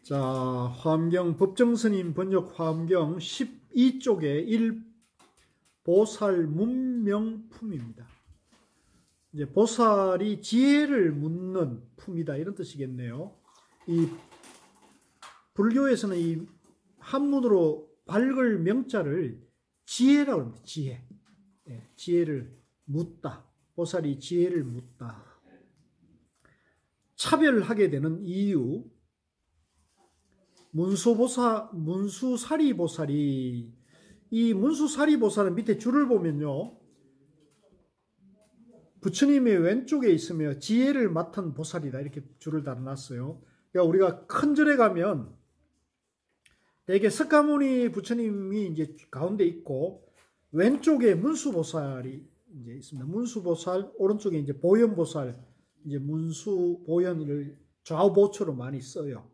자, 화엄경 법정스님 번역 화엄경 12쪽에 1 보살 문명품입니다. 이제 보살이 지혜를 묻는 품이다 이런 뜻이겠네요. 이 불교에서는 이 한문으로 밝을 명자를 지혜라고 합니다. 지혜. 지혜를 묻다. 보살이 지혜를 묻다. 차별하게 되는 이유. 문수사리보살이, 이 문수사리보살은 밑에 줄을 보면요, 부처님의 왼쪽에 있으며 지혜를 맡은 보살이다 이렇게 줄을 달아놨어요. 그러니까 우리가 큰 절에 가면 대개 석가모니 부처님이 이제 가운데 있고 왼쪽에 문수보살이 이제 있습니다. 문수보살, 오른쪽에 이제 보현보살, 이제 문수 보현을 좌우보초로 많이 써요.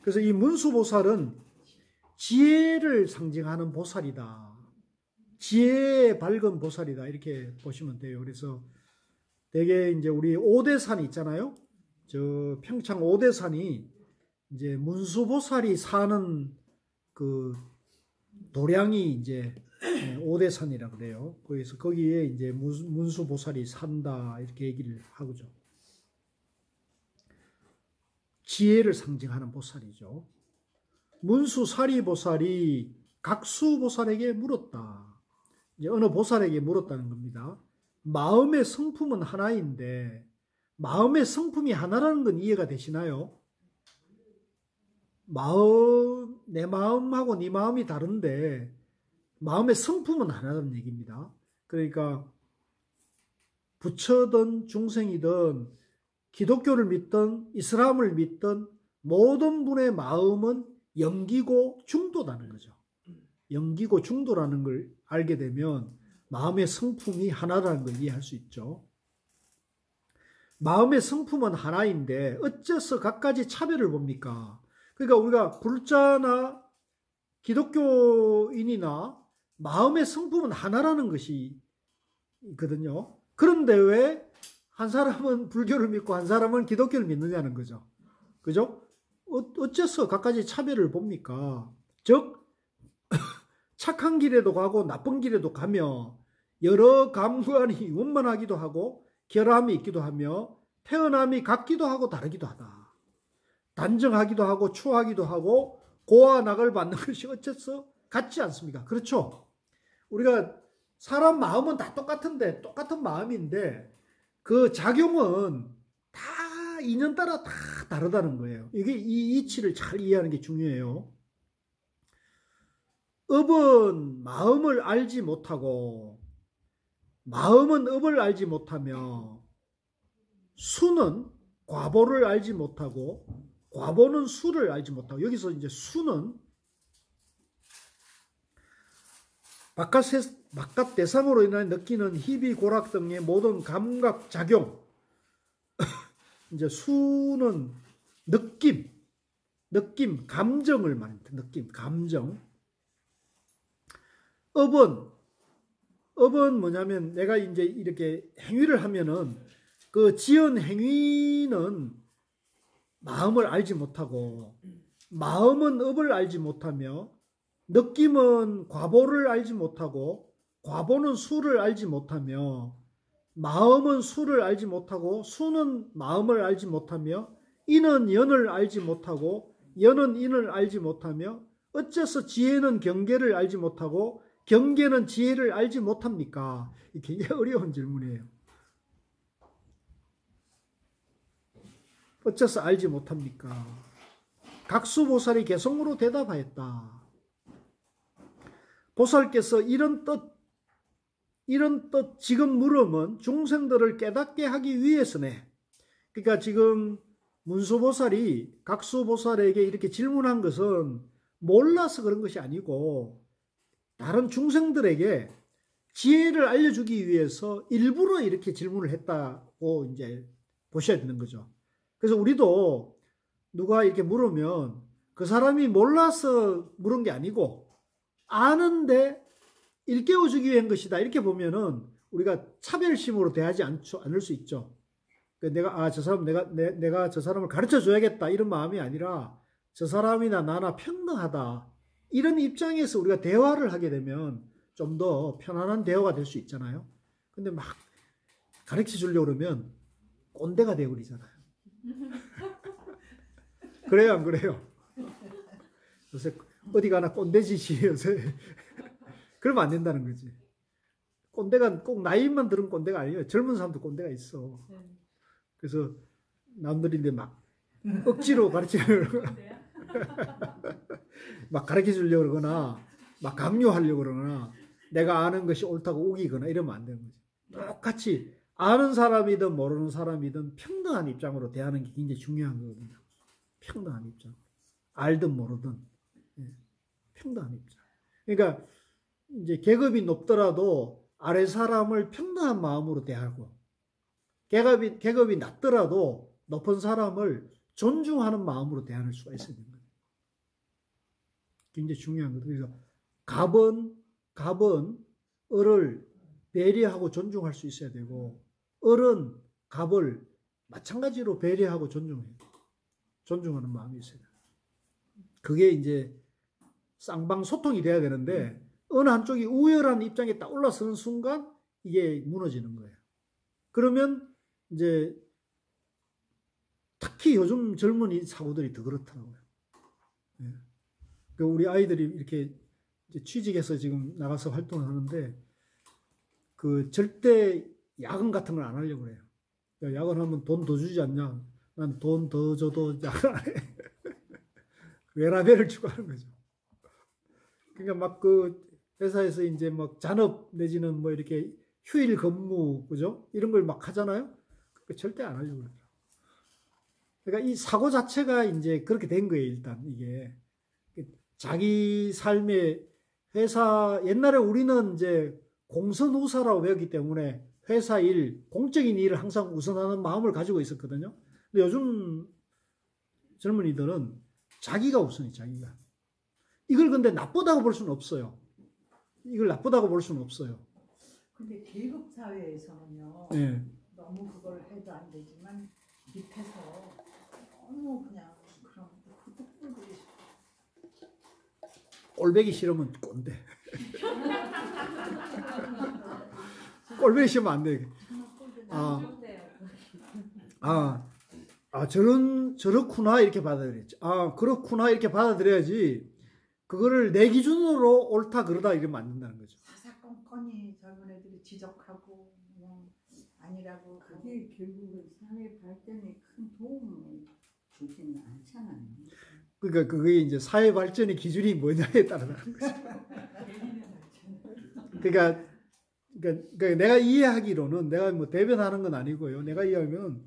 그래서 이 문수보살은 지혜를 상징하는 보살이다. 지혜에 밝은 보살이다. 이렇게 보시면 돼요. 그래서 되게 이제 우리 오대산이 있잖아요. 저 평창 오대산이 이제 문수보살이 사는 그 도량이 이제 오대산이라 그래요. 그래서 거기에 이제 문수보살이 산다. 이렇게 얘기를 하고죠. 지혜를 상징하는 보살이죠. 문수사리보살이 각수보살에게 물었다. 이제 어느 보살에게 물었다는 겁니다. 마음의 성품은 하나인데 마음의 성품이 하나라는 건 이해가 되시나요? 내 마음하고 네 마음이 다른데 마음의 성품은 하나라는 얘기입니다. 그러니까 부처든 중생이든 기독교를 믿든 이슬람을 믿든 모든 분의 마음은 영기고 중도라는 거죠. 영기고 중도라는 걸 알게 되면 마음의 성품이 하나라는 걸 이해할 수 있죠. 마음의 성품은 하나인데 어째서 갖가지 차별을 봅니까? 그러니까 우리가 불자나 기독교인이나 마음의 성품은 하나라는 것이 있거든요. 그런데 왜 한 사람은 불교를 믿고 한 사람은 기독교를 믿느냐는 거죠. 그죠? 어째서 갖가지 차별을 봅니까? 즉 착한 길에도 가고 나쁜 길에도 가며 여러 감관이 원만하기도 하고 결함이 있기도 하며 태어남이 같기도 하고 다르기도 하다. 단정하기도 하고 추하기도 하고 고와 낙을 받는 것이 어째서 같지 않습니까? 그렇죠? 우리가 사람 마음은 다 똑같은데 똑같은 마음인데 그 작용은 다 인연 따라 다 다르다는 거예요. 이게 이 이치를 잘 이해하는 게 중요해요. 업은 마음을 알지 못하고 마음은 업을 알지 못하며 수는 과보를 알지 못하고 과보는 수를 알지 못하고 여기서 이제 수는 바깥 대상으로 인해 느끼는 희비, 고락 등의 모든 감각 작용. 이제 수는 느낌, 감정을 말합니다. 느낌, 감정. 업은 뭐냐면 내가 이제 이렇게 행위를 하면은 그 지은 행위는 마음을 알지 못하고 마음은 업을 알지 못하며 느낌은 과보를 알지 못하고 과보는 수를 알지 못하며 마음은 수를 알지 못하고 수는 마음을 알지 못하며 인은 연을 알지 못하고 연은 인을 알지 못하며 어째서 지혜는 경계를 알지 못하고 경계는 지혜를 알지 못합니까? 이게 굉장히 어려운 질문이에요. 어째서 알지 못합니까? 각수보살이 개성으로 대답하였다. 보살께서 이런 뜻 지금 물음은 중생들을 깨닫게 하기 위해서네. 그러니까 지금 문수보살이 각수보살에게 이렇게 질문한 것은 몰라서 그런 것이 아니고 다른 중생들에게 지혜를 알려주기 위해서 일부러 이렇게 질문을 했다고 이제 보셔야 되는 거죠. 그래서 우리도 누가 이렇게 물으면 그 사람이 몰라서 물은 게 아니고 아는데 일깨워주기 위한 것이다. 이렇게 보면은 우리가 차별심으로 대하지 않을 수 있죠. 내가 저 사람 내가 저 사람을 가르쳐 줘야겠다 이런 마음이 아니라 저 사람이나 나나 평등하다 이런 입장에서 우리가 대화를 하게 되면 좀 더 편안한 대화가 될 수 있잖아요. 근데 막 가르쳐 주려고 그러면 꼰대가 되어버리잖아요. 그래요, 안 그래요? 요새 어디 가나 꼰대짓이 요새 그러면 안 된다는 거지. 꼰대가 꼭 나이만 들은 꼰대가 아니에요. 젊은 사람도 꼰대가 있어. 그래서 남들인데 막 억지로 가르치려고 막 가르쳐 주려고 그러거나 막 강요하려고 그러거나 내가 아는 것이 옳다고 우기거나 이러면 안 되는 거지. 똑같이 아는 사람이든 모르는 사람이든 평등한 입장으로 대하는 게 굉장히 중요한 거거든요. 평등한 입장. 알든 모르든 평등한 입장. 그러니까 이제 계급이 높더라도 아래 사람을 평등한 마음으로 대하고 계급이 낮더라도 높은 사람을 존중하는 마음으로 대할 수가 있어야 되는 거예요. 굉장히 중요한 거예요. 그래서 갑은 을을 배려하고 존중할 수 있어야 되고 을은 갑을 마찬가지로 배려하고 존중하는 마음이 있어야 돼요. 그게 이제 쌍방소통이 돼야 되는데 어느 한쪽이 우열한 입장에 딱 올라서는 순간 이게 무너지는 거예요. 그러면 이제 특히 요즘 젊은이 사고들이 더 그렇더라고요. 예. 우리 아이들이 이렇게 이제 취직해서 지금 나가서 활동을 하는데 그 절대 야근 같은 걸 안 하려고 그래요. 야근하면 돈 더 주지 않냐? 난 돈 더 줘도 야근 안 해. 외라벨을 추구하는 거죠. 그러니까 막 그 회사에서 이제 막 잔업 내지는 뭐 이렇게 휴일 근무, 그죠? 이런 걸 막 하잖아요. 절대 안 하려고 그래요. 그러니까 이 사고 자체가 이제 그렇게 된 거예요, 일단 이게. 자기 삶의 회사, 옛날에 우리는 이제 공선우사라고 배웠기 때문에 회사 일, 공적인 일을 항상 우선하는 마음을 가지고 있었거든요. 근데 요즘 젊은이들은 자기가 우선이 자기가. 이걸 근데 나쁘다고 볼 수는 없어요. 이걸 나쁘다고 볼 수는 없어요. 근데 계급 사회에서는요. 네. 너무 그걸 해도 안 되지만 밑에서 너무 그냥 그런 꼴보기 싫어. 꼴보기 싫으면 꼰대. 꼴보기 싫으면 안 돼. 저렇구나 이렇게 받아들여야지. 그렇구나 이렇게 받아들여야지. 그거를 내 기준으로 옳다 그러다 이러면 안 된다는 거죠. 사사건건이 젊은 애들이 지적하고 아니라고. 그게 결국은 사회 발전에 큰 도움을 주지는 않잖아요. 그러니까 그게 이제 사회 발전의 기준이 뭐냐에 따라 다른 거죠. 그러니까 내가 이해하기로는 내가 뭐 대변하는 건 아니고요. 내가 이해하면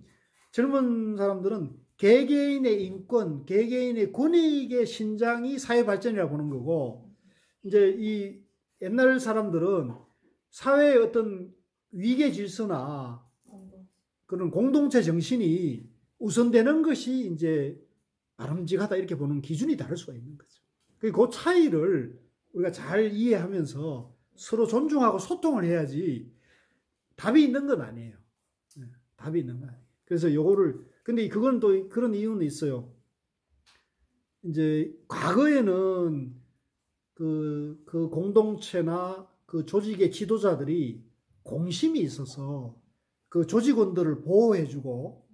젊은 사람들은 개개인의 인권, 개개인의 권익의 신장이 사회 발전이라고 보는 거고, 이제 이 옛날 사람들은 사회의 어떤 위계 질서나 그런 공동체 정신이 우선되는 것이 이제 바람직하다 이렇게 보는 기준이 다를 수가 있는 거죠. 그 차이를 우리가 잘 이해하면서 서로 존중하고 소통을 해야지 답이 있는 건 아니에요. 답이 있는 건 아니에요. 그래서 근데 그건 또 그런 이유는 있어요. 이제 과거에는 그 공동체나 그 조직의 지도자들이 공심이 있어서 그 조직원들을 보호해주고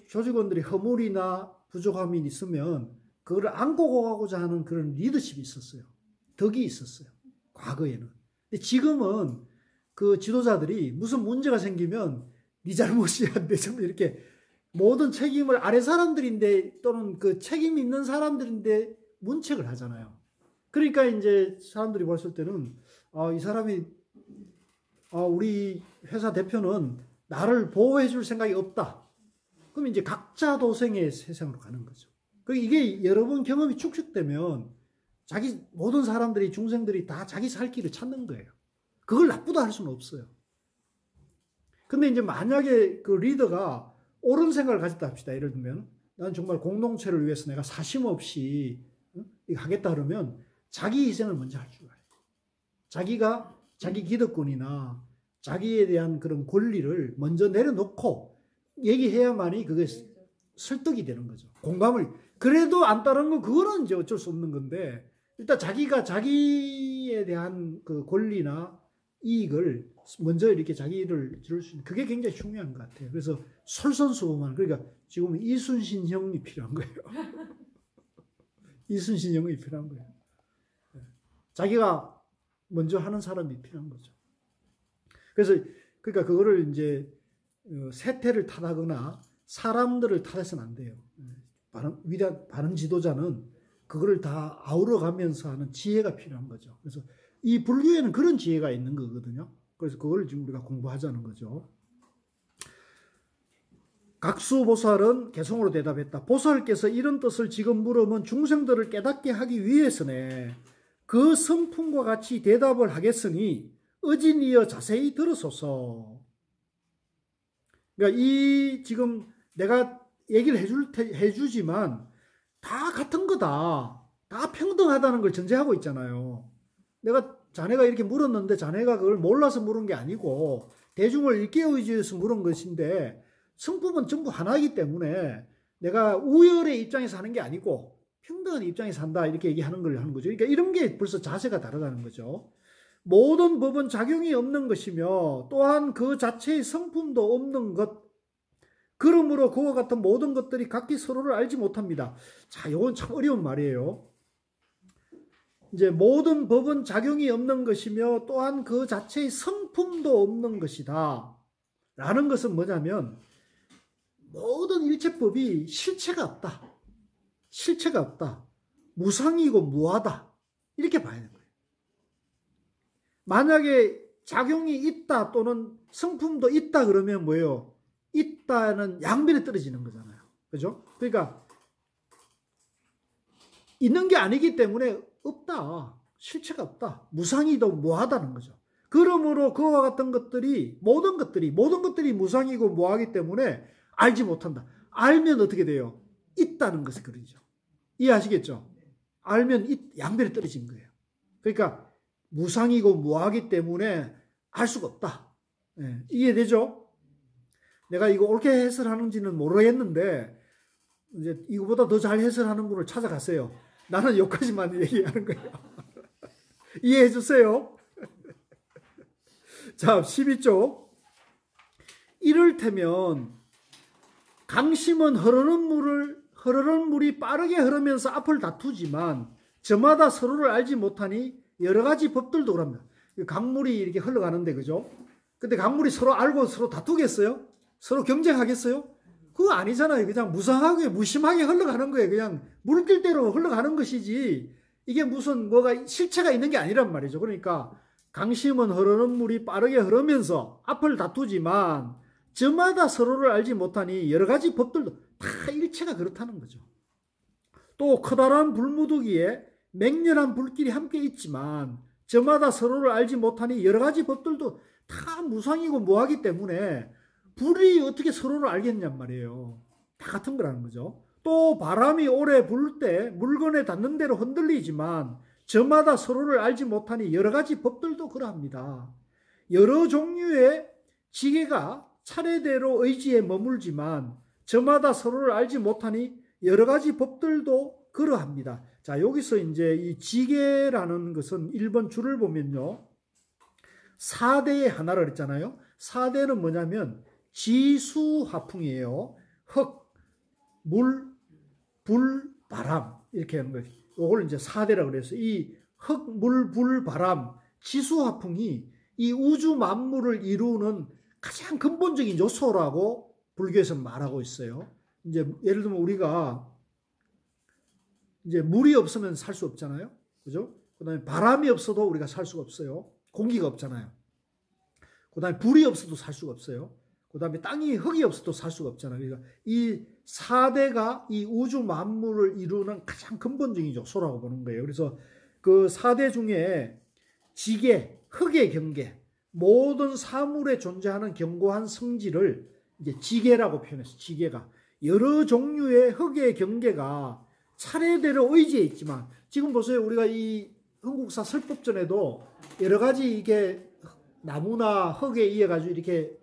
조직원들이 허물이나 부족함이 있으면 그걸 안고 가고자 하는 그런 리더십이 있었어요. 덕이 있었어요. 과거에는. 근데 지금은 그 지도자들이 무슨 문제가 생기면 네 잘못이야, 내 잘못 이렇게 모든 책임을 아래 사람들인데 또는 그 책임 있는 사람들인데 문책을 하잖아요. 그러니까 이제 사람들이 봤을 때는 이 사람이 우리 회사 대표는 나를 보호해 줄 생각이 없다. 그럼 이제 각자 도생의 세상으로 가는 거죠. 이게 여러 번 경험이 축적되면 모든 사람들이 중생들이 다 자기 살 길을 찾는 거예요. 그걸 나쁘다 할 수는 없어요. 근데 이제 만약에 그 리더가 옳은 생각을 가졌다 합시다. 예를 들면 난 정말 공동체를 위해서 내가 사심 없이 이거 하겠다 그러면 자기 희생을 먼저 할 줄 알아요. 자기가 자기 기득권이나 자기에 대한 그런 권리를 먼저 내려놓고 얘기해야만이 그게 설득이 되는 거죠. 공감을. 그래도 안 따르는 건 그거는 이제 어쩔 수 없는 건데, 일단 자기가 자기에 대한 그 권리나 이익을 먼저 이렇게 자기를 들을 수 있는, 그게 굉장히 중요한 것 같아요. 그래서 솔선수범하는, 그러니까 지금 이순신형이 필요한 거예요. 이순신형이 필요한 거예요. 자기가 먼저 하는 사람이 필요한 거죠. 그래서 그러니까 그거를 이제 세태를 탓하거나 사람들을 탓해서는 안 돼요. 위대한 바른 지도자는 그거를 다 아우러가면서 하는 지혜가 필요한 거죠. 그래서 이 불교에는 그런 지혜가 있는 거거든요. 그래서 그걸 지금 우리가 공부하자는 거죠. 각수보살은 개성으로 대답했다. 보살께서 이런 뜻을 지금 물으면 중생들을 깨닫게 하기 위해서네. 그 성품과 같이 대답을 하겠으니 의진이여 자세히 들으소서. 그러니까 이 지금 내가 얘기를 해주지만 다 같은 거다. 다 평등하다는 걸 전제하고 있잖아요. 내가 자네가 이렇게 물었는데 자네가 그걸 몰라서 물은 게 아니고 대중을 일깨우기 위해서 물은 것인데 성품은 전부 하나이기 때문에 내가 우열의 입장에서 하는 게 아니고 평등한 입장에서 한다 이렇게 얘기하는 걸 하는 거죠. 그러니까 이런 게 벌써 자세가 다르다는 거죠. 모든 법은 작용이 없는 것이며 또한 그 자체의 성품도 없는 것. 그러므로 그와 같은 모든 것들이 각기 서로를 알지 못합니다. 자, 이건 참 어려운 말이에요. 이제 모든 법은 작용이 없는 것이며 또한 그 자체의 성품도 없는 것이다. 라는 것은 뭐냐면 모든 일체법이 실체가 없다. 실체가 없다. 무상이고 무하다. 이렇게 봐야 되는 거예요. 만약에 작용이 있다 또는 성품도 있다 그러면 뭐예요? 있다는 양면에 떨어지는 거잖아요. 그죠? 그러니까 있는 게 아니기 때문에 없다. 실체가 없다. 무상이도 무하다는 거죠. 그러므로 그와 같은 것들이 모든 것들이 무상이고 무하기 때문에 알지 못한다. 알면 어떻게 돼요? 있다는 것을 그리죠. 이해하시겠죠? 알면 양면에 떨어진 거예요. 그러니까 무상이고 무하기 때문에 알 수가 없다. 네, 이해되죠? 내가 이거 옳게 해설하는지는 모르겠는데 이제 이거보다 더 잘 해설하는 분을 찾아갔어요. 나는 여기까지만 얘기하는 거예요. 이해해 주세요. 자, 12조. 이를테면 강심은 흐르는 물이 빠르게 흐르면서 앞을 다투지만 저마다 서로를 알지 못하니 여러 가지 법들도 그럽니다. 강물이 이렇게 흘러가는데, 그죠? 근데 강물이 서로 알고 서로 다투겠어요? 서로 경쟁하겠어요? 그거 아니잖아요. 그냥 무상하게, 무심하게 흘러가는 거예요. 그냥 물길대로 흘러가는 것이지, 이게 무슨 뭐가 실체가 있는 게 아니란 말이죠. 그러니까 강심은 흐르는 물이 빠르게 흐르면서 앞을 다투지만 저마다 서로를 알지 못하니 여러 가지 법들도 다 일체가 그렇다는 거죠. 또 커다란 불무더기에 맹렬한 불길이 함께 있지만 저마다 서로를 알지 못하니 여러 가지 법들도 다 무상이고 무하기 때문에 불이 어떻게 서로를 알겠냔 말이에요. 다 같은 거라는 거죠. 또 바람이 오래 불 때 물건에 닿는 대로 흔들리지만 저마다 서로를 알지 못하니 여러 가지 법들도 그러합니다. 여러 종류의 지게가 차례대로 의지에 머물지만 저마다 서로를 알지 못하니 여러 가지 법들도 그러합니다. 자, 여기서 이제 이 지게라는 것은 1번 줄을 보면요. 4대의 하나를 했잖아요. 4대는 뭐냐면 지수화풍이에요. 흙, 물, 불, 바람 이렇게 하는 거예요. 이걸 이제 4대라고 그래서 이 흙, 물, 불, 바람, 지수화풍이 이 우주 만물을 이루는 가장 근본적인 요소라고 불교에서 말하고 있어요. 이제 예를 들면 우리가 이제 물이 없으면 살 수 없잖아요. 그죠? 그다음에 바람이 없어도 우리가 살 수가 없어요. 공기가 없잖아요. 그다음에 불이 없어도 살 수가 없어요. 그다음에 땅이 흙이 없어도 살 수가 없잖아요. 그러니까 이 4대가 이 우주 만물을 이루는 가장 근본적인 요소라고 보는 거예요. 그래서 그 4대 중에 지계, 흙의 경계, 모든 사물에 존재하는 견고한 성질을 이제 지계라고 표현했어요. 지계가 여러 종류의 흙의 경계가 차례대로 의지해 있지만 지금 보세요. 우리가 이 흥국사 설법전에도 여러 가지 이게 나무나 흙에 의해 가지고 이렇게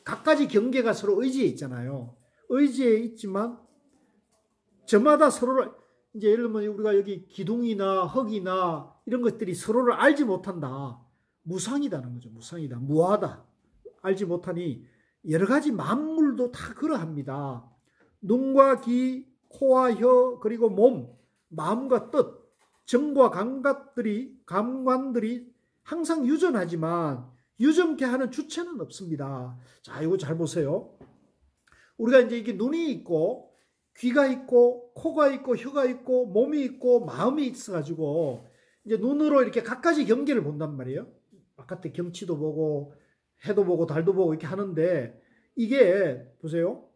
갖가지 경계가 서로 의지에 있잖아요. 의지에 있지만 저마다 서로를 이제 예를 들면 우리가 여기 기둥이나 흙이나 이런 것들이 서로를 알지 못한다. 무상이다는 거죠. 무상이다. 무하다. 알지 못하니 여러 가지 만물도 다 그러합니다. 눈과 귀, 코와 혀, 그리고 몸, 마음과 뜻, 정과 감관들이 항상 유전하지만 유전케 하는 주체는 없습니다. 자, 이거 잘 보세요. 우리가 이제 이게 눈이 있고 귀가 있고 코가 있고 혀가 있고 몸이 있고 마음이 있어가지고 이제 눈으로 이렇게 갖가지 경계를 본단 말이에요. 바깥에 경치도 보고 해도 보고 달도 보고 이렇게 하는데 이게 보세요.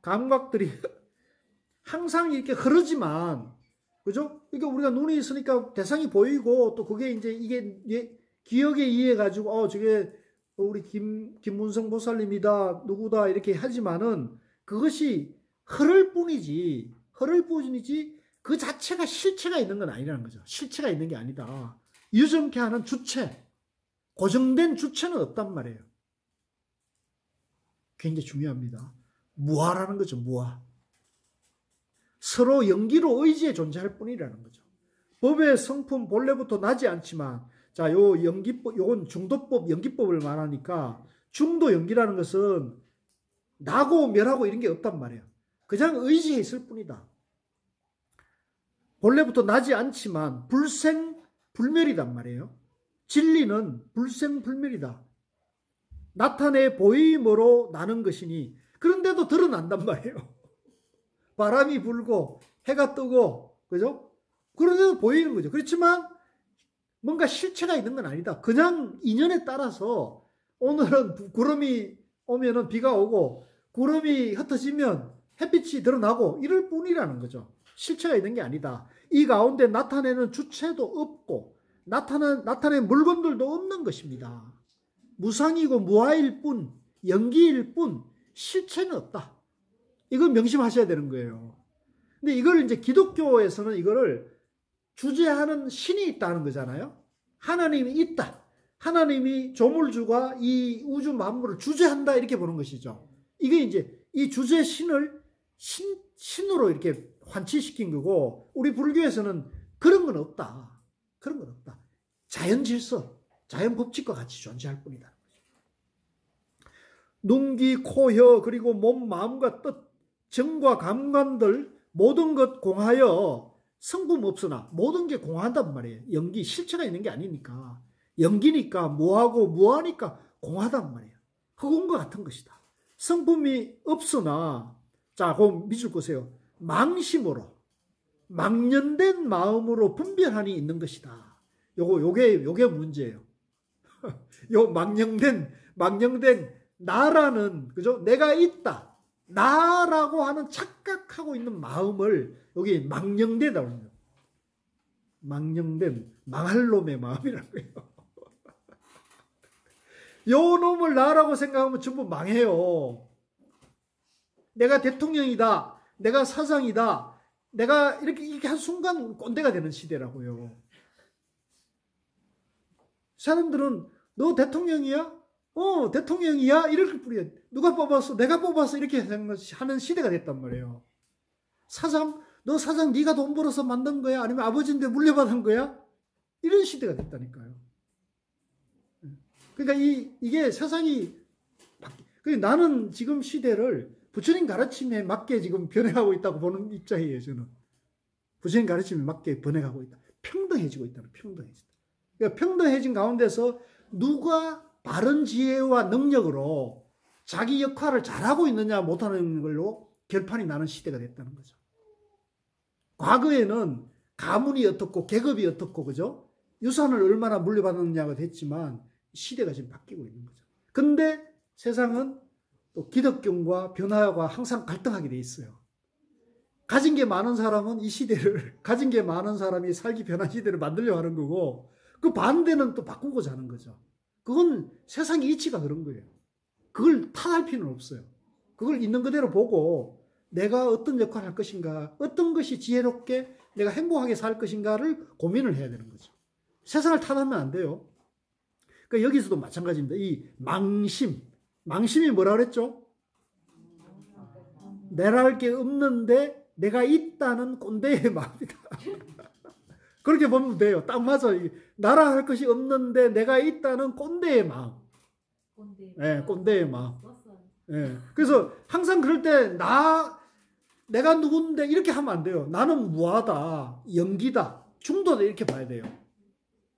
감각들이 항상 이렇게 흐르지만 그죠? 그러니까 우리가 눈이 있으니까 대상이 보이고 또 그게 이제 이게 기억에 의해 가지고 저게 우리 김문성 보살님이다 누구다 이렇게 하지만은 그것이 흐를 뿐이지 그 자체가 실체가 있는 건 아니라는 거죠. 실체가 있는 게 아니다. 유정케 하는 주체, 고정된 주체는 없단 말이에요. 굉장히 중요합니다. 무아라는 거죠. 무아. 서로 연기로 의지에 존재할 뿐이라는 거죠. 법의 성품 본래부터 나지 않지만 자, 요 연기법, 요건 중도법, 연기법을 말하니까 중도 연기라는 것은 나고 멸하고 이런 게 없단 말이에요. 그냥 의지에 있을 뿐이다. 본래부터 나지 않지만 불생불멸이단 말이에요. 진리는 불생불멸이다. 나타내 보임으로 나는 것이니 그런데도 드러난단 말이에요. 바람이 불고 해가 뜨고 그죠? 그런데도 보이는 거죠. 그렇지만 뭔가 실체가 있는 건 아니다. 그냥 인연에 따라서 오늘은 구름이 오면은 비가 오고 구름이 흩어지면 햇빛이 드러나고 이럴 뿐이라는 거죠. 실체가 있는 게 아니다. 이 가운데 나타내는 주체도 없고 나타낸 물건들도 없는 것입니다. 무상이고 무아일 뿐, 연기일 뿐, 실체는 없다. 이건 명심하셔야 되는 거예요. 근데 이걸 이제 기독교에서는 이거를 주재하는 신이 있다는 거잖아요. 하나님이 있다. 하나님이 조물주가 이 우주 만물을 주재한다 이렇게 보는 것이죠. 이게 이제 이 주재 신을 신으로 이렇게 환치시킨 거고 우리 불교에서는 그런 건 없다. 그런 건 없다. 자연 질서, 자연 법칙과 같이 존재할 뿐이다. 눈, 귀, 코, 혀 그리고 몸, 마음과 뜻, 정과 감관들 모든 것 공하여 성품 없으나 모든 게 공하단 말이에요. 연기, 실체가 있는 게 아니니까. 연기니까 무하고 무하니까 공하단 말이에요. 흑운과 같은 것이다. 성품이 없으나 자, 그럼 믿을 거세요. 망심으로 망년된 마음으로 분별하니 있는 것이다. 요게 문제예요. 요 망령된 나라는 그죠? 내가 있다. 나라고 하는 착각하고 있는 마음을 여기 망령되다고 합니다. 망령된 망할 놈의 마음이라는 거예요. 요 놈을 나라고 생각하면 전부 망해요. 내가 대통령이다. 내가 사장이다. 내가 이렇게 한 순간 꼰대가 되는 시대라고요. 사람들은 너 대통령이야? 대통령이야? 이렇게 뿌려. 누가 뽑았어? 내가 뽑았어. 이렇게 하는 시대가 됐단 말이에요. 사장? 너 사장 네가 돈 벌어서 만든 거야? 아니면 아버지인데 물려받은 거야? 이런 시대가 됐다니까요. 그러니까 이게 세상이 나는 지금 시대를 부처님 가르침에 맞게 지금 변해가고 있다고 보는 입장이에요. 저는 부처님 가르침에 맞게 변해가고 있다. 평등해지고 있다는 평등해진다. 그러니까 평등해진 가운데서 누가 바른 지혜와 능력으로 자기 역할을 잘하고 있느냐 못하는 걸로 결판이 나는 시대가 됐다는 거죠. 과거에는 가문이 어떻고 계급이 어떻고 그죠? 유산을 얼마나 물려받았느냐가 됐지만 시대가 지금 바뀌고 있는 거죠. 근데 세상은 또 기독교와 변화와 항상 갈등하게 돼 있어요. 가진 게 많은 사람은 이 시대를 가진 게 많은 사람이 살기 편한 시대를 만들려고 하는 거고 그 반대는 또 바꾸고자 하는 거죠. 그건 세상의 이치가 그런 거예요. 그걸 탓할 필요는 없어요. 그걸 있는 그대로 보고 내가 어떤 역할을 할 것인가, 어떤 것이 지혜롭게 내가 행복하게 살 것인가를 고민을 해야 되는 거죠. 세상을 탓하면 안 돼요. 그러니까 여기서도 마찬가지입니다. 이 망심, 망심이 뭐라 그랬죠? 내라 할 게 없는데 내가 있다는 꼰대의 마음이다. 그렇게 보면 돼요. 딱 맞아. 나라 할 것이 없는데 내가 있다는 꼰대의 마음. 네, 꼰대의 마음. 네. 그래서 항상 그럴 때 내가 누군데 이렇게 하면 안 돼요. 나는 무하다, 연기다, 중도다 이렇게 봐야 돼요.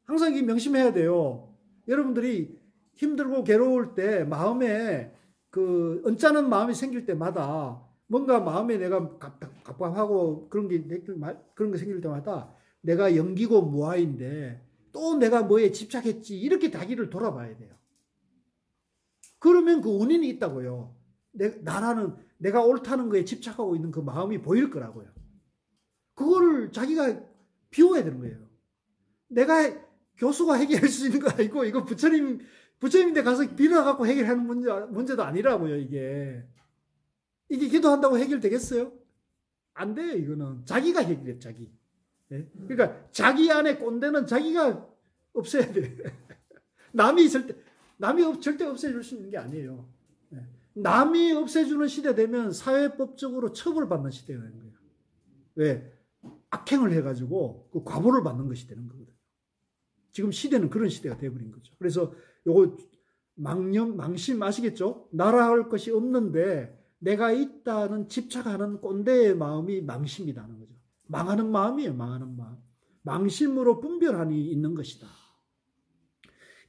항상 이 명심해야 돼요. 여러분들이 힘들고 괴로울 때 마음에 그 언짢은 마음이 생길 때마다 뭔가 마음에 내가 갑갑하고 그런 게 생길 때마다 내가 연기고 무아인데 또 내가 뭐에 집착했지 이렇게 자기를 돌아봐야 돼요. 그러면 그 원인이 있다고요. 내가 옳다는 거에 집착하고 있는 그 마음이 보일 거라고요. 그거를 자기가 비워야 되는 거예요. 내가 교수가 해결할 수 있는 거 아니고 이거 부처님인데 가서 빌어갖고 해결하는 문제도 아니라고요. 이게 기도한다고 해결되겠어요? 안 돼요. 이거는 자기가 해결해. 자기. 네? 그러니까 자기 안에 꼰대는 자기가 없애야 돼. 남이 절대 없애줄 수 있는 게 아니에요. 네. 남이 없애주는 시대 되면 사회법적으로 처벌받는 시대가 되는 거예요. 왜? 악행을 해가지고 그 과보를 받는 것이 되는 거거든요. 지금 시대는 그런 시대가 되어버린 거죠. 그래서 요거 망심 아시겠죠? 나라 할 것이 없는데 내가 있다는 집착하는 꼰대의 마음이 망심이라는 거죠. 망하는 마음이에요. 망하는 마음. 망심으로 분별하니 있는 것이다.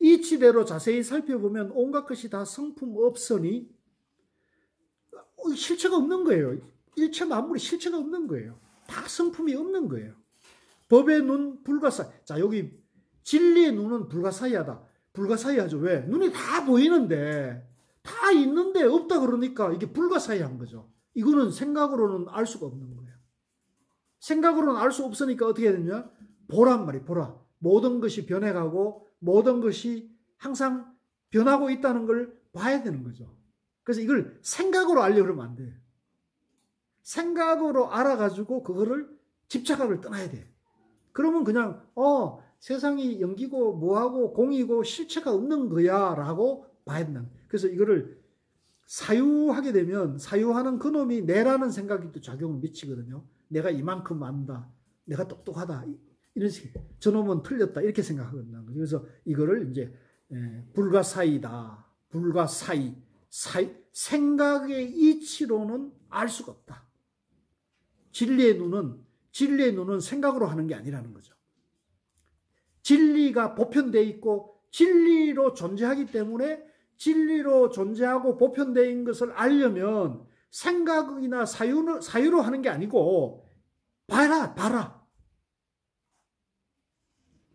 이치대로 자세히 살펴보면 온갖 것이 다 성품 없으니 실체가 없는 거예요. 일체 만물이 실체가 없는 거예요. 다 성품이 없는 거예요. 법의 눈 불가사의. 자, 여기 진리의 눈은 불가사의하다. 불가사의하죠. 왜? 눈이 다 보이는데 다 있는데 없다 그러니까 이게 불가사의한 거죠. 이거는 생각으로는 알 수가 없는 거예요. 생각으로는 알 수 없으니까 어떻게 해야 되냐? 보란 말이에요. 보라. 모든 것이 변해가고 모든 것이 항상 변하고 있다는 걸 봐야 되는 거죠. 그래서 이걸 생각으로 알려고 그러면 안 돼요. 생각으로 알아가지고 그거를 집착각을 떠나야 돼. 그러면 그냥 세상이 연기고 뭐하고 공이고 실체가 없는 거야 라고 봐야 된다. 그래서 이거를 사유하게 되면 사유하는 그놈이 내라는 생각이 또 작용을 미치거든요. 내가 이만큼 안다. 내가 똑똑하다. 이런 식. 저놈은 틀렸다. 이렇게 생각하거든요. 그래서 이거를 이제 불가사의다. 불가사의. 생각의 이치로는 알 수가 없다. 진리의 눈은 생각으로 하는 게 아니라는 거죠. 진리가 보편되어 있고 진리로 존재하기 때문에 진리로 존재하고 보편되어 있는 것을 알려면 생각이나 사유로 하는 게 아니고 봐라.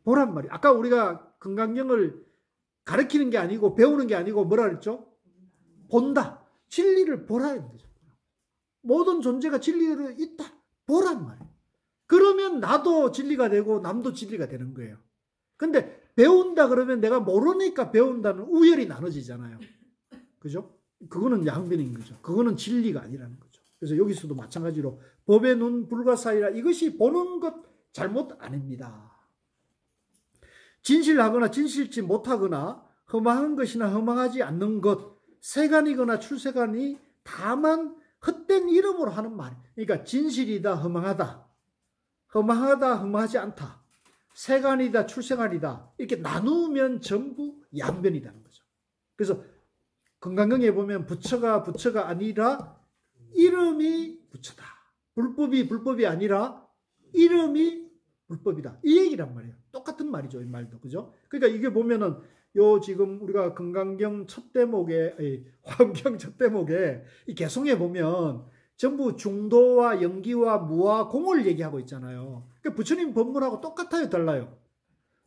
보란 말이에요. 아까 우리가 금강경을 가르치는 게 아니고 배우는 게 아니고 뭐라 그랬죠? 본다. 진리를 보라는 거죠. 모든 존재가 진리로 있다. 보란 말이에요. 그러면 나도 진리가 되고 남도 진리가 되는 거예요. 근데 배운다 그러면 내가 모르니까 배운다는 우열이 나눠지잖아요. 그죠? 그거는 양변인 거죠. 그거는 진리가 아니라는 거죠. 그래서 여기서도 마찬가지로 법의 눈 불가사의라 이것이 보는 것 잘못 아닙니다. 진실하거나 진실치 못하거나 허망한 것이나 허망하지 않는 것 세간이거나 출세간이 다만 헛된 이름으로 하는 말. 그러니까 진실이다 허망하다. 허망하다 허망하지 않다. 세간이다 출세간이다. 이렇게 나누면 전부 양변이라는 거죠. 그래서 금강경에 보면 부처가 아니라 이름이 부처다. 불법이 아니라 이름이 불법이다. 이 얘기란 말이에요. 똑같은 말이죠. 이 말도. 그죠? 그러니까 이게 보면은 지금 우리가 금강경 첫 대목에, 화엄경 첫 대목에 이 개성에 보면 전부 중도와 연기와 무와 공을 얘기하고 있잖아요. 그러니까 부처님 법문하고 똑같아요, 달라요?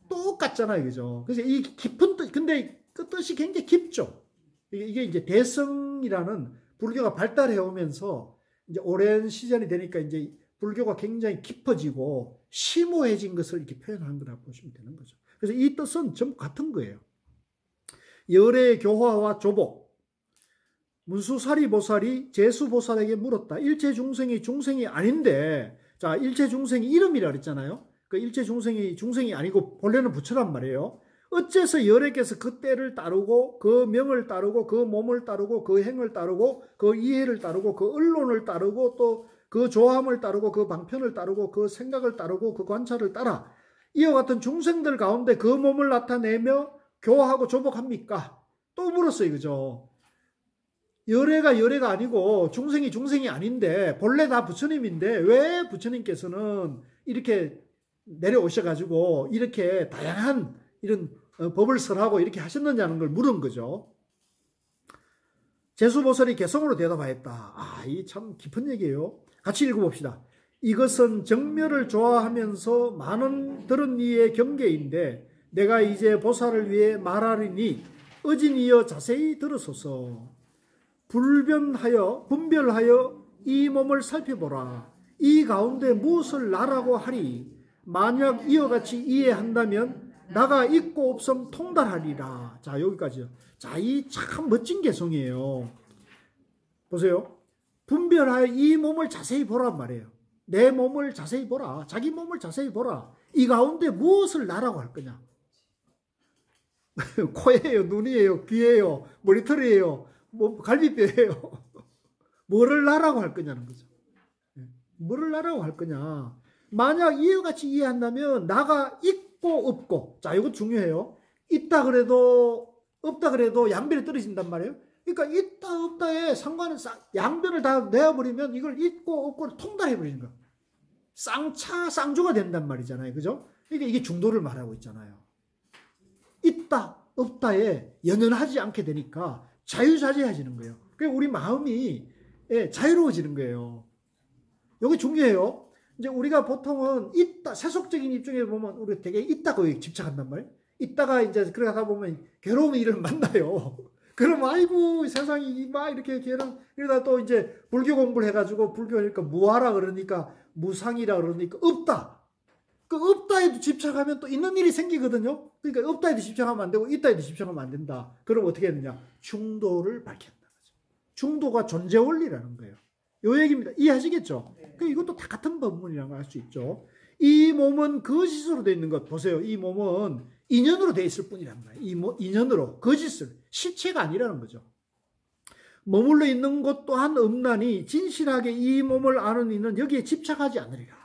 똑같잖아요, 그죠? 그래서 이 깊은 뜻, 근데 그 뜻이 굉장히 깊죠. 이게 이제 대성이라는 불교가 발달해 오면서 이제 오랜 시간이 되니까 이제 불교가 굉장히 깊어지고 심오해진 것을 이렇게 표현한 거라고 보시면 되는 거죠. 그래서 이 뜻은 전부 같은 거예요. 열의 교화와 조복. 문수사리보살이 제수보살에게 물었다. 일체 중생이 아닌데, 자, 일체 중생이 이름이라 그랬잖아요. 그 일체 중생이 아니고 본래는 부처란 말이에요. 어째서 열애께서 그 때를 따르고 그 명을 따르고 그 몸을 따르고 그 행을 따르고 그 이해를 따르고 그 언론을 따르고 또 그 조함을 따르고 그 방편을 따르고 그 생각을 따르고 그 관찰을 따라 이와 같은 중생들 가운데 그 몸을 나타내며 교화하고 조복합니까? 또 물었어요. 그죠? 열애가 아니고 중생이 아닌데 본래 다 부처님인데 왜 부처님께서는 이렇게 내려오셔가지고 이렇게 다양한 이런 법을 설하고 이렇게 하셨느냐는 걸 물은 거죠. 제수보살이 개성으로 대답하였다. 이 참 깊은 얘기예요. 같이 읽어봅시다. 이것은 정멸을 좋아하면서 많은 들은 이의 경계인데 내가 이제 보살을 위해 말하리니 의진이여 자세히 들으소서. 분별하여 이 몸을 살펴보라. 이 가운데 무엇을 나라고 하리. 만약 이와 같이 이해한다면 나가 있고 없음 통달하리라. 자, 여기까지요. 자, 이 참 멋진 개성이에요. 보세요. 분별하여 이 몸을 자세히 보란 말이에요. 내 몸을 자세히 보라. 자기 몸을 자세히 보라. 이 가운데 무엇을 나라고 할 거냐. 코예요, 눈이에요, 귀예요, 머리털이에요, 뭐 갈비뼈예요. 뭐를 나라고 할 거냐는 거죠. 뭐를 나라고 할 거냐. 만약 이와 같이 이해한다면 나가 있고 없고, 자, 이거 중요해요. 있다 그래도 없다 그래도 양변이 떨어진단 말이에요. 그러니까 있다 없다에 상관은 양변을 다 내어버리면 이걸 있고 없고를 통달해버리는 거예요. 쌍주가 된단 말이잖아요. 그죠? 그러니까 이게 중도를 말하고 있잖아요. 있다 없다에 연연하지 않게 되니까 자유자재해지는 거예요. 그러니까 우리 마음이 자유로워지는 거예요. 이게 중요해요. 이제 우리가 보통은 있다, 세속적인 입장에 보면 우리 되게 있다고 집착한단 말이에요. 있다가 이제 그러다 보면 괴로운 일을 만나요. 그럼 아이고 세상이 막 이렇게 그러다 또 이제 불교 공부를 해가지고 불교니까 무하라 그러니까 무상이라 그러니까 없다. 그 없다에도 집착하면 또 있는 일이 생기거든요. 그러니까 없다에도 집착하면 안 되고 있다에도 집착하면 안 된다. 그럼 어떻게 되느냐? 중도를 밝힌다는 거죠. 중도가 존재 원리라는 거예요. 요 얘기입니다. 이해하시겠죠? 네. 이것도 다 같은 법문이라는 걸 알 수 있죠. 이 몸은 거짓으로 되어 있는 것 보세요. 이 몸은 인연으로 되어 있을 뿐이란 말이에요. 인연으로 거짓을 실체가 아니라는 거죠. 머물러 있는 것 또한 없나니 진실하게 이 몸을 아는 이는 여기에 집착하지 않으리라.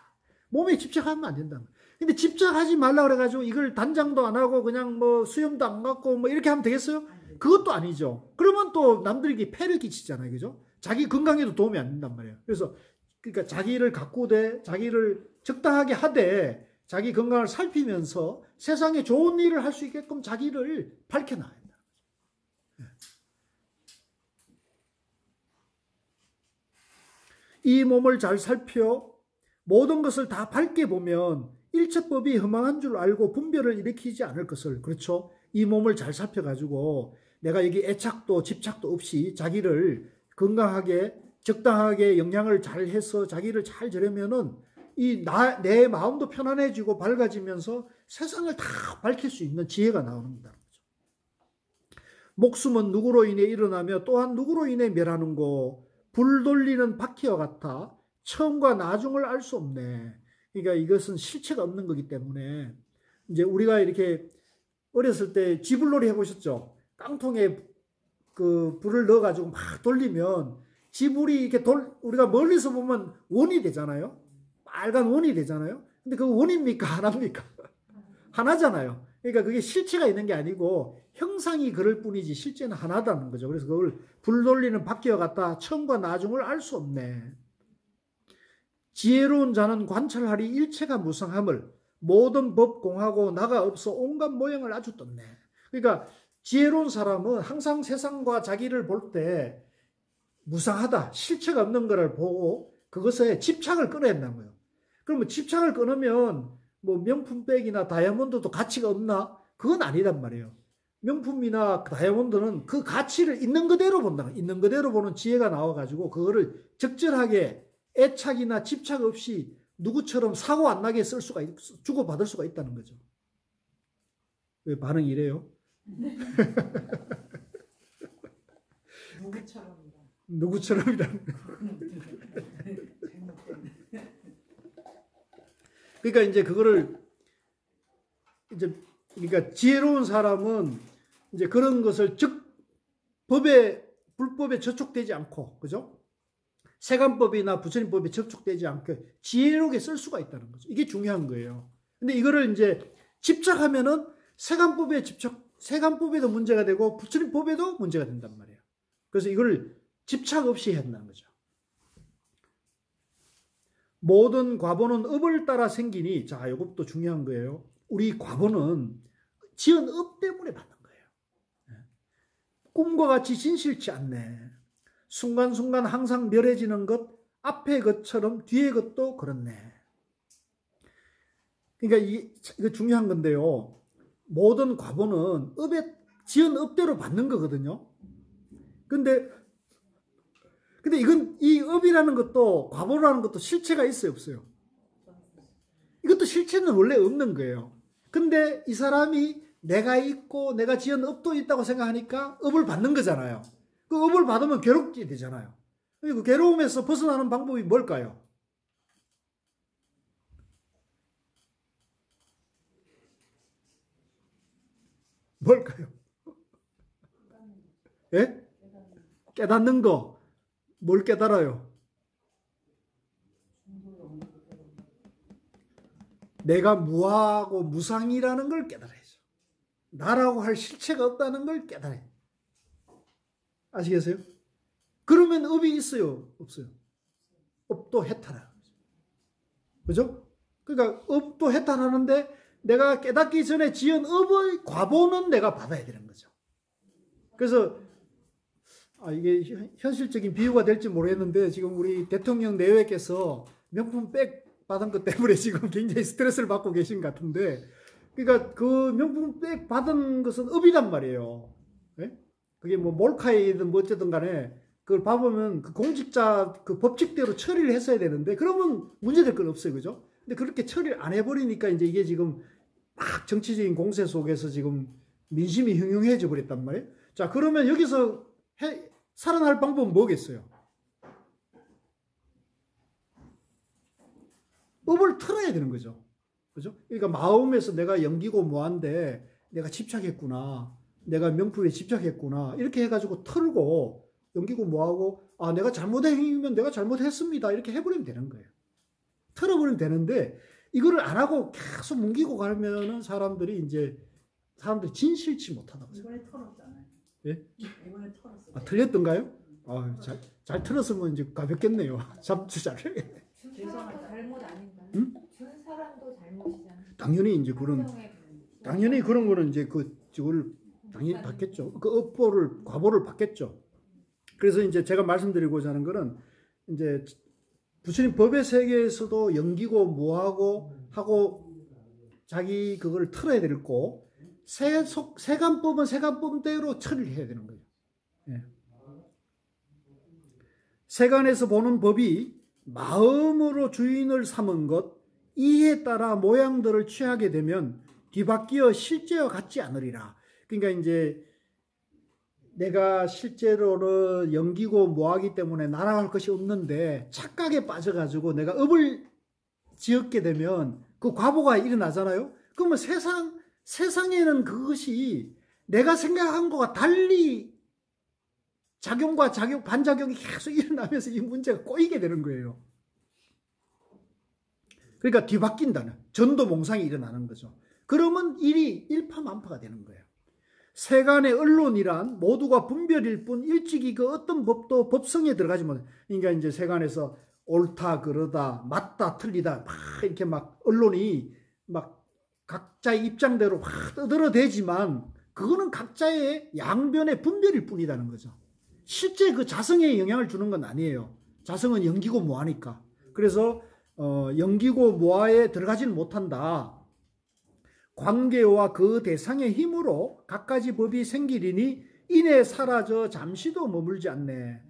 몸에 집착하면 안 된다. 근데 집착하지 말라 그래가지고 이걸 단장도 안 하고 그냥 뭐 수염도 안 갖고 뭐 이렇게 하면 되겠어요? 그것도 아니죠. 그러면 또 남들에게 폐를 끼치잖아요. 그죠? 자기 건강에도 도움이 안 된단 말이에요. 그래서 그러니까 자기를 가꾸되 자기를 적당하게 하되 자기 건강을 살피면서 세상에 좋은 일을 할 수 있게끔 자기를 밝혀놔야 된다. 이 몸을 잘 살펴 모든 것을 다 밝게 보면 일체법이 허망한 줄 알고 분별을 일으키지 않을 것을. 그렇죠? 이 몸을 잘 살펴가지고 내가 여기 애착도 집착도 없이 자기를 건강하게 적당하게 영양을 잘 해서 자기를 잘 저려면은 내 마음도 편안해지고 밝아지면서 세상을 다 밝힐 수 있는 지혜가 나오는 거다. 목숨은 누구로 인해 일어나며 또한 누구로 인해 멸하는고 불 돌리는 바퀴와 같아 처음과 나중을 알 수 없네. 그러니까 이것은 실체가 없는 거기 때문에 이제 우리가 이렇게 어렸을 때 쥐불놀이 해보셨죠? 깡통에 그 불을 넣어가지고 막 돌리면 쥐불이 이렇게 우리가 멀리서 보면 원이 되잖아요. 빨간 원이 되잖아요. 근데 그 원입니까? 하나입니까? 하나잖아요. 그러니까 그게 실체가 있는 게 아니고 형상이 그럴 뿐이지 실제는 하나다는 거죠. 그래서 그걸 불 돌리는 바퀴와 같다 처음과 나중을 알 수 없네. 지혜로운 자는 관찰하리 일체가 무상함을 모든 법 공하고 나가 없어 온갖 모양을 아주 떴네. 그러니까 지혜로운 사람은 항상 세상과 자기를 볼 때 무상하다, 실체가 없는 것을 보고 그것에 집착을 끊어야 된다는 거예요. 그러면 집착을 끊으면 뭐 명품백이나 다이아몬드도 가치가 없나? 그건 아니란 말이에요. 명품이나 다이아몬드는 그 가치를 있는 그대로 본다. 있는 그대로 보는 지혜가 나와가지고 그거를 적절하게 애착이나 집착 없이 누구처럼 사고 안 나게 주고받을 수가 있다는 거죠. 왜 반응이 이래요? 누구처럼이라는 그러니까 이제 그거를 이제 그러니까 지혜로운 사람은 이제 그런 것을 불법에 저촉되지 않고, 그죠? 세간법이나 부처님법에 접촉되지 않게 지혜롭게 쓸 수가 있다는 거죠. 이게 중요한 거예요. 근데 이거를 이제 집착하면은 세간법에도 문제가 되고 부처님법에도 문제가 된단 말이에요. 그래서 이걸 집착 없이 해야 된다는 거죠. 모든 과보는 업을 따라 생기니, 자, 이것도 중요한 거예요. 우리 과보는 지은 업 때문에 받는 거예요. 꿈과 같이 진실치 않네. 순간순간 항상 멸해지는 것, 앞의 것처럼 뒤의 것도 그렇네. 그러니까 이거 중요한 건데요. 모든 과보는 지은 업대로 받는 거거든요. 근데 이 업이라는 것도, 과보라는 것도 실체가 있어요, 없어요? 이것도 실체는 원래 없는 거예요. 근데 이 사람이 내가 있고 내가 지은 업도 있다고 생각하니까 업을 받는 거잖아요. 그 업을 받으면 괴롭게 되잖아요. 그 괴로움에서 벗어나는 방법이 뭘까요? 뭘까요? 예? 깨닫는 거. 뭘 깨달아요? 내가 무하고 무상이라는 걸 깨달아야죠. 나라고 할 실체가 없다는 걸 깨달아요. 아시겠어요? 그러면 업이 있어요? 없어요? 업도 해탈하는 거죠. 그죠? 그러니까 업도 해탈하는데 내가 깨닫기 전에 지은 업의 과보는 내가 받아야 되는 거죠. 그래서 이게 현실적인 비유가 될지 모르겠는데 지금 우리 대통령 내외께서 명품 백 받은 것 때문에 지금 굉장히 스트레스를 받고 계신 것 같은데, 그러니까 그 명품 백 받은 것은 업이란 말이에요. 네? 그게 뭐 몰카이든 뭐 어쨌든 간에 그걸 봐보면 그 공직자 그 법칙대로 처리를 했어야 되는데 그러면 문제될 건 없어요. 그죠? 근데 그렇게 처리를 안 해버리니까 이제 이게 지금 막 정치적인 공세 속에서 지금 민심이 흉흉해져 버렸단 말이에요. 자, 그러면 여기서 살아날 방법은 뭐겠어요? 업을 틀어야 되는 거죠. 그죠? 그러니까 마음에서 내가 연기고 무한데 내가 집착했구나. 내가 명품에 집착했구나. 이렇게 해가지고 틀고 연기고 뭐하고 내가 잘못한 행위면 내가 잘못했습니다. 이렇게 해버리면 되는 거예요. 틀어버리면 되는데 이거를 안 하고 계속 뭉기고 가면은 사람들이 진실치 못하다고 이번에 털었잖아요. 예? 이번에 털었어요. 틀렸던가요? 잘 틀었으면 이제 가볍겠네요. 잘. 준 사람도 잘못 아닌가요? 응? 준 사람도 잘못이잖아요. 당연히 이제 당연히 그런 거는 이제 그걸 당연히 받겠죠. 그 과보를 받겠죠. 그래서 이제 제가 말씀드리고자 하는 거는 이제 부처님 법의 세계에서도 연기고 뭐하고 하고 자기 그걸 틀어야 되고 세간법은 세간법대로 처리를 해야 되는 거예요. 예. 세간에서 보는 법이 마음으로 주인을 삼은 것, 이에 따라 모양들을 취하게 되면 뒤바뀌어 실제와 같지 않으리라. 그러니까 이제 내가 실제로는 연기고 뭐하기 때문에 날아갈 것이 없는데 착각에 빠져가지고 내가 업을 지었게 되면 그 과보가 일어나잖아요. 그러면 세상에는 그것이 내가 생각한 것과 달리 작용과 반작용이 계속 일어나면서 이 문제가 꼬이게 되는 거예요. 그러니까 뒤바뀐다는 전도몽상이 일어나는 거죠. 그러면 일이 일파만파가 되는 거예요. 세간의 언론이란 모두가 분별일 뿐 일찍이 그 어떤 법도 법성에 들어가지 못해. 그러니까 이제 세간에서 옳다 그러다 맞다 틀리다 막 이렇게 막 언론이 막 각자의 입장대로 막 떠들어대지만 그거는 각자의 양변의 분별일 뿐이라는 거죠. 실제 그 자성에 영향을 주는 건 아니에요. 자성은 연기고 무하니까. 그래서 연기고 무하에 들어가지는 못한다. 관계와 그 대상의 힘으로 각가지 법이 생기리니 이내 사라져 잠시도 머물지 않네.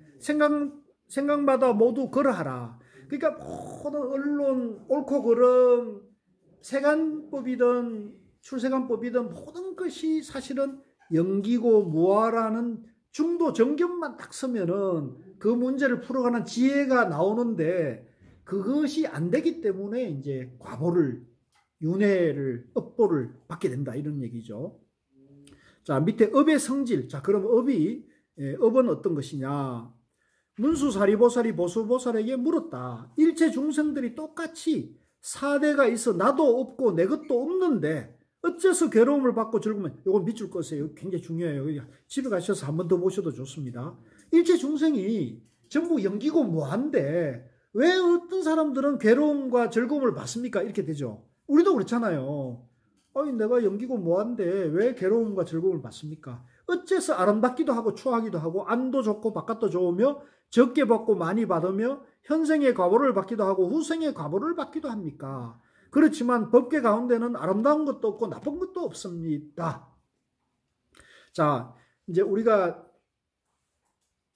생각마다 모두 그러하라. 그러니까 모든 언론 옳고 그름 세간법이든 출세간법이든 모든 것이 사실은 연기고 무하라는 중도 정견만 딱 서면은 그 문제를 풀어가는 지혜가 나오는데 그것이 안 되기 때문에 이제 과보를 윤회를 업보를 받게 된다 이런 얘기죠. 자, 밑에 업의 성질. 자, 그럼 업은 어떤 것이냐? 문수사리보살이 보수보살에게 물었다. 일체 중생들이 똑같이 사대가 있어 나도 없고 내 것도 없는데 어째서 괴로움을 받고 즐거우면, 이건 밑줄 거세요. 굉장히 중요해요. 집에 가셔서 한 번 더 보셔도 좋습니다. 일체 중생이 전부 영기고 무한데 왜 어떤 사람들은 괴로움과 즐거움을 받습니까? 이렇게 되죠. 우리도 그렇잖아요. 아니, 내가 영기고 무한데 왜 괴로움과 즐거움을 받습니까? 어째서 아름답기도 하고 추하기도 하고 안도 좋고 바깥도 좋으며 적게 받고 많이 받으며 현생의 과보를 받기도 하고 후생의 과보를 받기도 합니까? 그렇지만 법계 가운데는 아름다운 것도 없고 나쁜 것도 없습니다. 자, 이제 우리가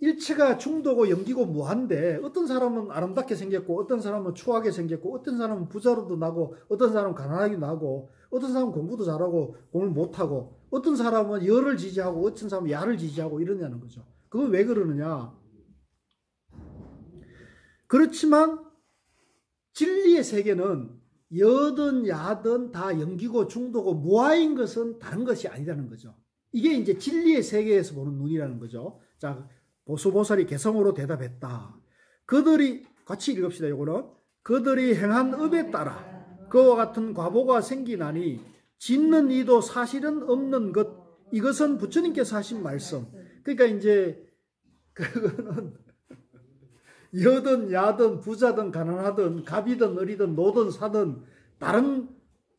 일체가 중도고 영기고 무한데 어떤 사람은 아름답게 생겼고 어떤 사람은 추하게 생겼고 어떤 사람은 부자로도 나고 어떤 사람은 가난하게 나고 어떤 사람은 공부도 잘하고 공부를 못하고 어떤 사람은 여를 지지하고 어떤 사람은 야를 지지하고 이러냐는 거죠. 그건 왜 그러느냐? 그렇지만 진리의 세계는 여든 야든 다 영기고 중도고 무아인 것은 다른 것이 아니라는 거죠. 이게 이제 진리의 세계에서 보는 눈이라는 거죠. 자, 보수보살이 개성으로 대답했다. 그들이 같이 읽읍시다. 이거는 그들이 행한 업에 따라 그와 같은 과보가 생기나니 짓는 이도 사실은 없는 것. 이것은 부처님께서 하신 말씀. 그러니까 이제 그거는 여든 야든 부자든 가난하든 갑이든 어리든 노든 사든 다른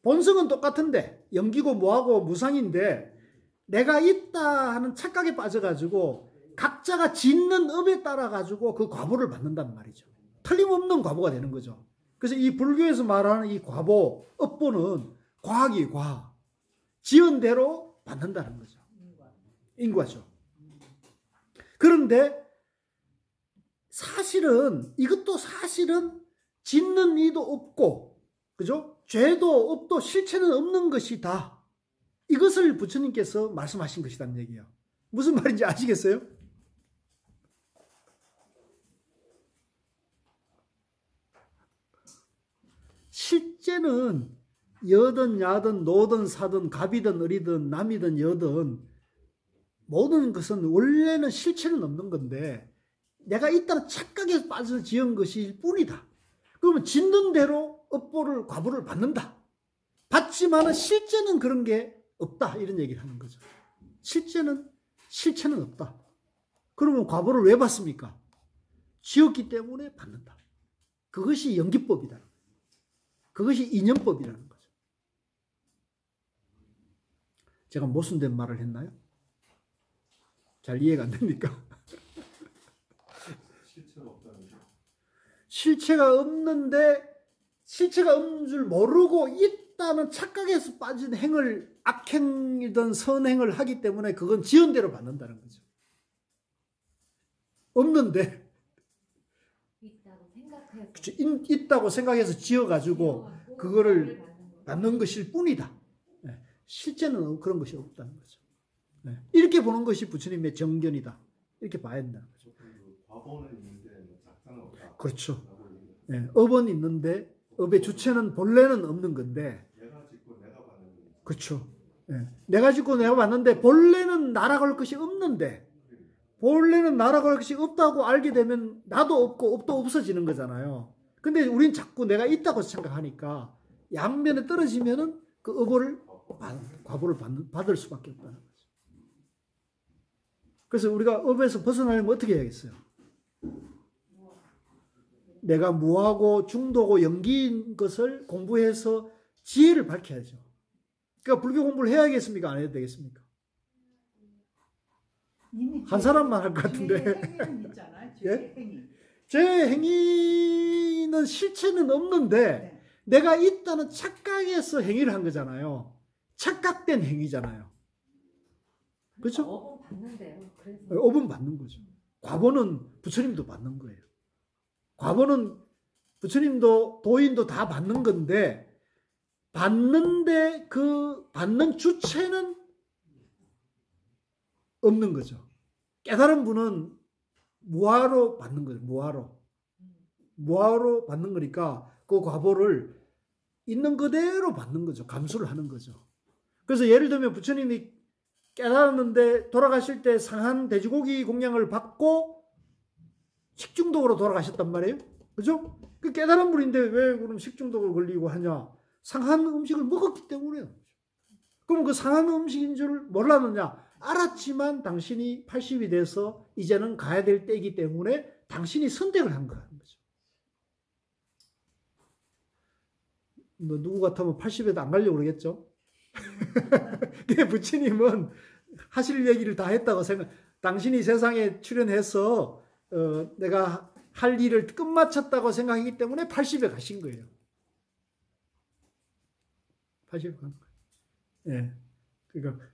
본성은 똑같은데 영기고 뭐하고 무상인데 내가 있다 하는 착각에 빠져가지고 각자가 짓는 업에 따라 가지고 그 과보를 받는단 말이죠. 틀림없는 과보가 되는 거죠. 그래서 이 불교에서 말하는 이 과보, 업보는 과학이 과학. 지은 대로 받는다는 거죠. 인과죠. 그런데 사실은 이것도 사실은 짓는 이도 없고 그죠? 죄도 없도 실체는 없는 것이다. 이것을 부처님께서 말씀하신 것이라는 얘기예요. 무슨 말인지 아시겠어요? 실제는 여든 야든 노든 사든 갑이든 을이든 남이든 여든 모든 것은 원래는 실체는 없는 건데 내가 있다는 착각에 빠져서 지은 것일 뿐이다. 그러면 짓는 대로 업보를 과보를 받는다. 받지만 실제는 그런 게 없다. 이런 얘기를 하는 거죠. 실체는 없다. 그러면 과보를 왜 받습니까? 지었기 때문에 받는다. 그것이 연기법이다. 그것이 인연법이라는 거죠. 제가 모순된 말을 했나요? 잘 이해가 안 됩니까? 실체가 없다는 게. 실체가 없는데 실체가 없는 줄 모르고 있다는 착각에서 빠진 행을 악행이든 선행을 하기 때문에 그건 지은 대로 받는다는 거죠. 없는데 있다고 생각해서 그쵸? 있다고 생각해서 지어가지고 그거를 받는 것일 뿐이다. 네. 실제는 그런 것이 없다는 거죠. 네. 이렇게 보는 것이 부처님의 정견이다. 이렇게 봐야 된다는 거죠. 과보는 있는데 작사는 없다. 그렇죠. 네. 업은 있는데 업의 주체는 본래는 없는 건데 내가 짓고 내가 받는 거지. 그렇죠. 네. 내가 짓고 내가 받는데 본래는 날아갈 것이 없는데 본래는 날아갈 것이 없다고 알게 되면 나도 없고 업도 없어지는 거잖아요. 근데 우린 자꾸 내가 있다고 생각하니까 양면에 떨어지면은 그 업을 과보를 받을 수밖에 없다는 거죠. 그래서 우리가 업에서 벗어나려면 어떻게 해야겠어요? 내가 무하고 중도고 영기인 것을 공부해서 지혜를 밝혀야죠. 그러니까 불교 공부를 해야겠습니까? 안 해도 되겠습니까? 한 사람만 할 것 같은데. 행위는 있잖아요. 예? 행위. 제 행위는 실체는 없는데 네. 내가 있다는 착각에서 행위를 한 거잖아요. 착각된 행위잖아요. 그렇죠? 업은 받는데요. 그래서 업은 받는 거죠. 과보는 부처님도 받는 거예요. 과보는 부처님도 도인도 다 받는 건데 받는데 그 받는 주체는 없는 거죠. 깨달은 분은 무아로 받는 거예요. 무아로 받는 거니까 그 과보를 있는 그대로 받는 거죠. 감수를 하는 거죠. 그래서 예를 들면 부처님이 깨달았는데 돌아가실 때 상한 돼지고기 공양을 받고 식중독으로 돌아가셨단 말이에요. 그죠? 그 깨달은 분인데 왜 그럼 식중독을 걸리고 하냐? 상한 음식을 먹었기 때문에요. 그럼 그 상한 음식인 줄 몰랐느냐? 알았지만 당신이 80이 돼서 이제는 가야 될 때이기 때문에 당신이 선택을 한 거죠. 너 누구 같으면 80에도 안 가려고 그러겠죠? 부처님은 하실 얘기를 다 했다고 생각. 당신이 세상에 출연해서 내가 할 일을 끝마쳤다고 생각하기 때문에 80에 가신 거예요. 80에 간 거예요. 예. 그러니까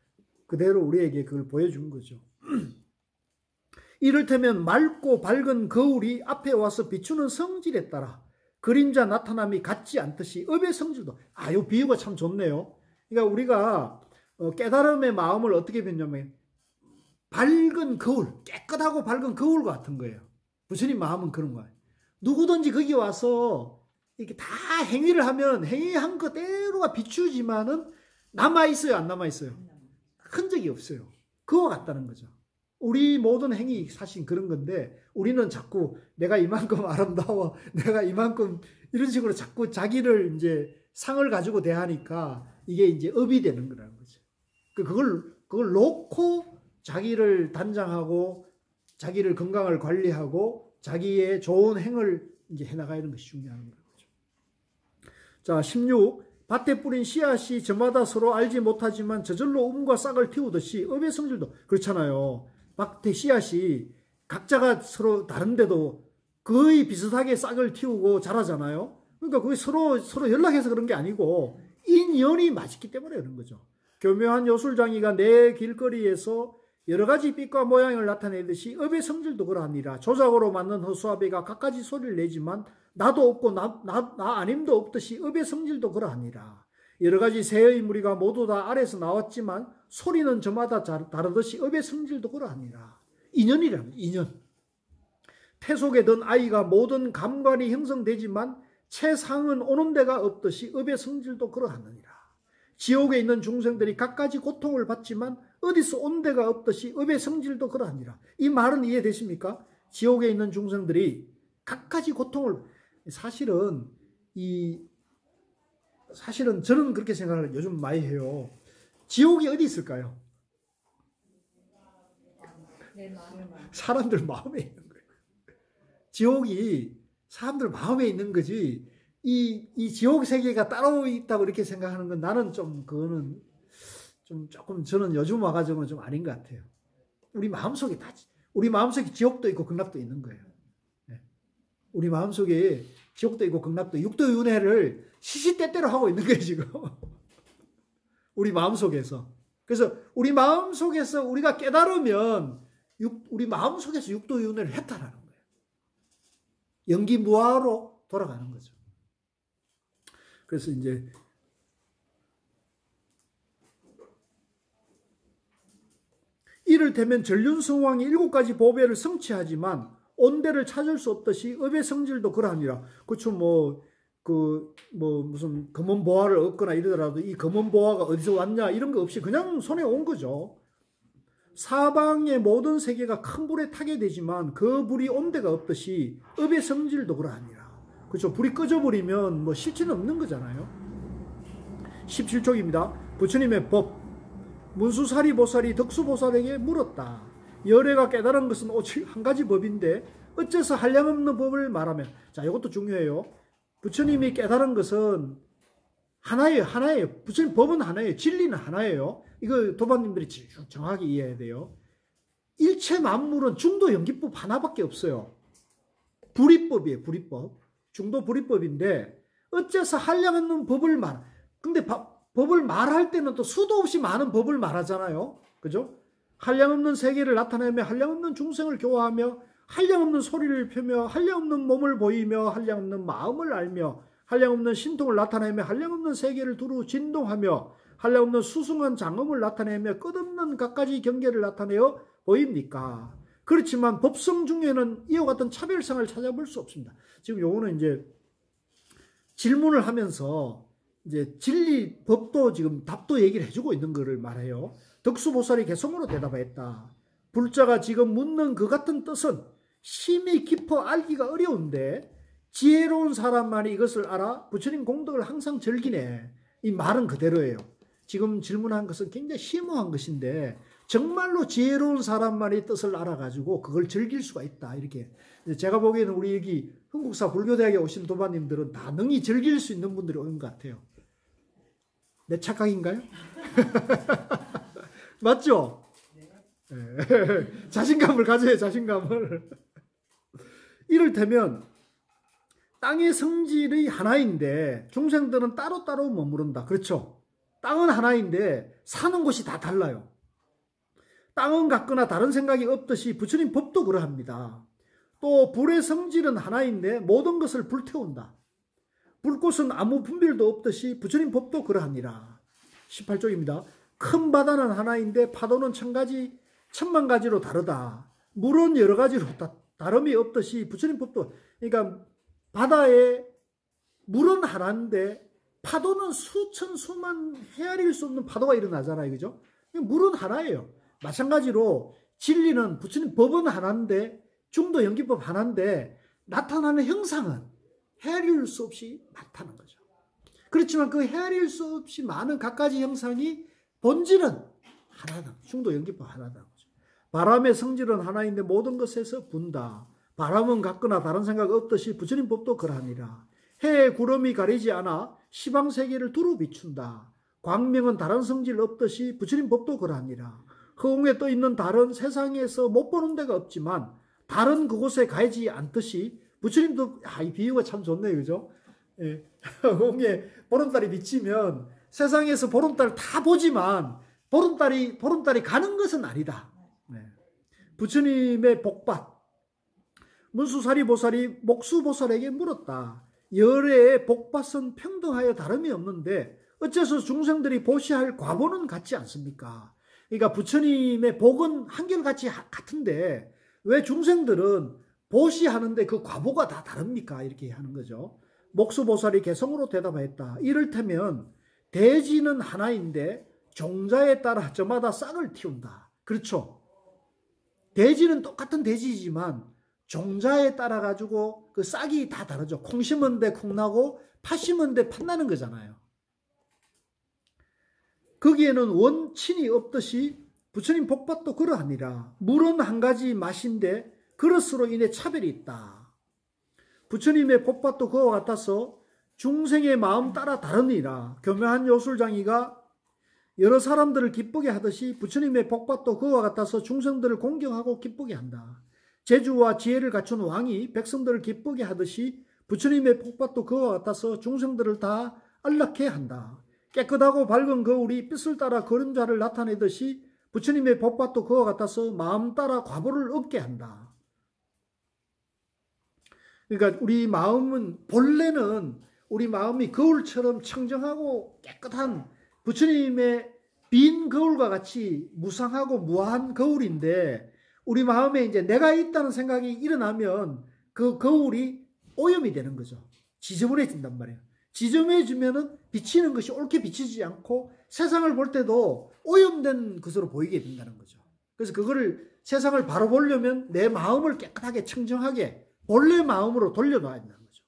그대로 우리에게 그걸 보여준 거죠. 이를테면 맑고 밝은 거울이 앞에 와서 비추는 성질에 따라 그림자 나타남이 같지 않듯이 업의 성질도, 이 비유가 참 좋네요. 그러니까 우리가 깨달음의 마음을 어떻게 뵙냐면 밝은 거울, 깨끗하고 밝은 거울 같은 거예요. 부처님 마음은 그런 거예요. 누구든지 거기 와서 이렇게 다 행위를 하면 행위한 그대로가 비추지만은 남아있어요, 안 남아있어요? 흔적이 없어요. 그와 같다는 거죠. 우리 모든 행위 사실 그런 건데 우리는 자꾸 내가 이만큼 아름다워, 내가 이만큼 이런 식으로 자꾸 자기를 이제 상을 가지고 대하니까 이게 이제 업이 되는 거라는 거죠. 그걸 놓고 자기를 단장하고 자기를 건강을 관리하고 자기의 좋은 행을 이제 해나가는 것이 중요한 거죠. 자, 16. 밭에 뿌린 씨앗이 저마다 서로 알지 못하지만 저절로 움과 싹을 틔우듯이 업의 성질도 그렇잖아요. 밭에 씨앗이 각자가 서로 다른데도 거의 비슷하게 싹을 틔우고 자라잖아요. 그러니까 그게 서로 연락해서 그런 게 아니고 인연이 맞기 때문에 그런 거죠. 교묘한 요술장이가 내 길거리에서 여러 가지 빛과 모양을 나타내듯이 업의 성질도 그러하니라. 조작으로 만든 허수아비가 갖가지 소리를 내지만 나도 없고 나 아님도 없듯이 업의 성질도 그러하니라. 여러 가지 새의 무리가 모두 다 아래에서 나왔지만 소리는 저마다 다르듯이 업의 성질도 그러하니라. 인연이라는 인연. 태 속에 든 아이가 모든 감관이 형성되지만 채상은 오는 데가 없듯이 업의 성질도 그러하느니라. 지옥에 있는 중생들이 갖가지 고통을 받지만 어디서 온 데가 없듯이 업의 성질도 그러하니라. 이 말은 이해되십니까? 지옥에 있는 중생들이 갖가지 고통을, 사실은 저는 그렇게 생각을 요즘 많이 해요. 지옥이 어디 있을까요? 사람들 마음에 있는 거예요. 지옥이 사람들 마음에 있는 거지, 이 지옥 세계가 따로 있다고 이렇게 생각하는 건 나는 좀, 그거는 좀 조금 저는 요즘 와가지고는 좀 아닌 것 같아요. 우리 마음속에 지옥도 있고 극락도 있는 거예요. 네. 우리 마음속에 지옥도 있고 극락도, 육도윤회를 시시때때로 하고 있는 거예요, 지금. 우리 마음속에서. 그래서 우리 마음속에서 우리가 깨달으면 우리 마음속에서 육도윤회를 했다라는 거예요. 연기무아로 돌아가는 거죠. 그래서 이제 이를테면 전륜성왕이 7가지 보배를 성취하지만 온대를 찾을 수 없듯이 업의 성질도 그러하니라. 그렇죠. 무슨 검은 보화를 얻거나 이러더라도 이 검은 보화가 어디서 왔냐 이런 거 없이 그냥 손에 온 거죠. 사방의 모든 세계가 큰 불에 타게 되지만 그 불이 온 데가 없듯이 업의 성질도 그러하니라. 그렇죠. 불이 꺼져버리면 실체는 없는 거잖아요. 17쪽입니다. 부처님의 법. 문수사리보살이 덕수보살에게 물었다. 열애가 깨달은 것은 오직 한 가지 법인데 어째서 한량없는 법을 말하면, 자, 이것도 중요해요. 부처님이 깨달은 것은 하나예요. 부처님 법은 하나예요. 진리는 하나예요. 이거 도반님들이 정확히 이해해야 돼요. 일체 만물은 중도 연기법 하나밖에 없어요. 불이법이에요. 불이법. 중도 불이법인데 어째서 한량없는 법을 근데 법을 말할 때는 또 수도 없이 많은 법을 말하잖아요. 그죠? 한량없는 세계를 나타내며 한량없는 중생을 교화하며 한량없는 소리를 펴며 한량없는 몸을 보이며 한량없는 마음을 알며 한량없는 신통을 나타내며 한량없는 세계를 두루 진동하며 한량없는 수승한 장엄을 나타내며 끝없는 갖가지 경계를 나타내어 보입니까? 그렇지만 법성 중에는 이와 같은 차별성을 찾아볼 수 없습니다. 지금 요거는 이제 질문을 하면서 이제 진리 법도 지금 답도 얘기를 해주고 있는 것을 말해요. 덕수보살이 개성으로 대답하였다. 불자가 지금 묻는 그 같은 뜻은 심히 깊어 알기가 어려운데 지혜로운 사람만이 이것을 알아 부처님 공덕을 항상 즐기네. 이 말은 그대로예요. 지금 질문한 것은 굉장히 심오한 것인데 정말로 지혜로운 사람만이 뜻을 알아가지고 그걸 즐길 수가 있다. 이렇게 제가 보기에는 우리 여기 흥국사 불교대학에 오신 도반님들은 다 능히 즐길 수 있는 분들이 오는 것 같아요. 내 착각인가요? 맞죠? 네. 자신감을 가져야 자신감을. 이를테면 땅의 성질의 하나인데 중생들은 따로따로 머무른다. 그렇죠? 땅은 하나인데 사는 곳이 다 달라요. 땅은 같거나 다른 생각이 없듯이 부처님 법도 그러합니다. 또 불의 성질은 하나인데 모든 것을 불태운다. 불꽃은 아무 분별도 없듯이 부처님 법도 그러하니라. 18쪽입니다. 큰 바다는 하나인데 파도는 천만 가지로 다르다. 물은 여러 가지로 다름이 없듯이 부처님 법도, 그러니까 바다에 물은 하나인데 파도는 수천 수만 헤아릴 수 없는 파도가 일어나잖아요. 그죠? 물은 하나예요. 마찬가지로 진리는 부처님 법은 하나인데 중도 연기법 하나인데 나타나는 형상은 헤아릴 수 없이 나타나는 거죠. 그렇지만 그 헤아릴 수 없이 많은 갖가지 형상이 본질은 하나다. 중도 연기법 하나다. 바람의 성질은 하나인데 모든 것에서 분다. 바람은 같거나 다른 생각 없듯이 부처님 법도 그러하니라. 해의 구름이 가리지 않아 시방세계를 두루 비춘다. 광명은 다른 성질 없듯이 부처님 법도 그러하니라. 허공에 떠 있는 달은 세상에서 못 보는 데가 없지만 달은 그곳에 가지 않듯이 부처님도, 이 비유가 참 좋네요. 그죠? 예. 허공에 보름달이 비치면 세상에서 보름달 다 보지만 보름달이 가는 것은 아니다. 네. 부처님의 복받. 문수사리보살이 목수보살에게 물었다. 열애의 복받은 평등하여 다름이 없는데 어째서 중생들이 보시할 과보는 같지 않습니까? 그러니까 부처님의 복은 한결같이 같은데 왜 중생들은 보시하는데 그 과보가 다 다릅니까? 이렇게 하는 거죠. 목수보살이 개성으로 대답하였다. 이를테면 대지는 하나인데 종자에 따라 저마다 싹을 틔운다. 그렇죠. 대지는 똑같은 대지이지만 종자에 따라 가지고 그 싹이 다 다르죠. 콩 심은 데 콩 나고 팥 심은 데 팥 나는 거잖아요. 거기에는 원친이 없듯이 부처님 복받도 그러하니라. 물은 한 가지 맛인데 그릇으로 인해 차별이 있다. 부처님의 복받도 그와 같아서 중생의 마음 따라 다르니라. 교묘한 요술장이가 여러 사람들을 기쁘게 하듯이 부처님의 복받도 그와 같아서 중생들을 공경하고 기쁘게 한다. 재주와 지혜를 갖춘 왕이 백성들을 기쁘게 하듯이 부처님의 복받도 그와 같아서 중생들을 다 안락해 한다. 깨끗하고 밝은 거울이 빛을 따라 그림자를 나타내듯이 부처님의 복받도 그와 같아서 마음 따라 과보를 얻게 한다. 그러니까 우리 마음은 본래는 우리 마음이 거울처럼 청정하고 깨끗한 부처님의 빈 거울과 같이 무상하고 무한 거울인데 우리 마음에 이제 내가 있다는 생각이 일어나면 그 거울이 오염이 되는 거죠. 지저분해진단 말이에요. 지저분해지면은 비치는 것이 옳게 비치지 않고 세상을 볼 때도 오염된 것으로 보이게 된다는 거죠. 그래서 그거를 세상을 바로 보려면 내 마음을 깨끗하게 청정하게 본래 마음으로 돌려놔야 된다는 거죠.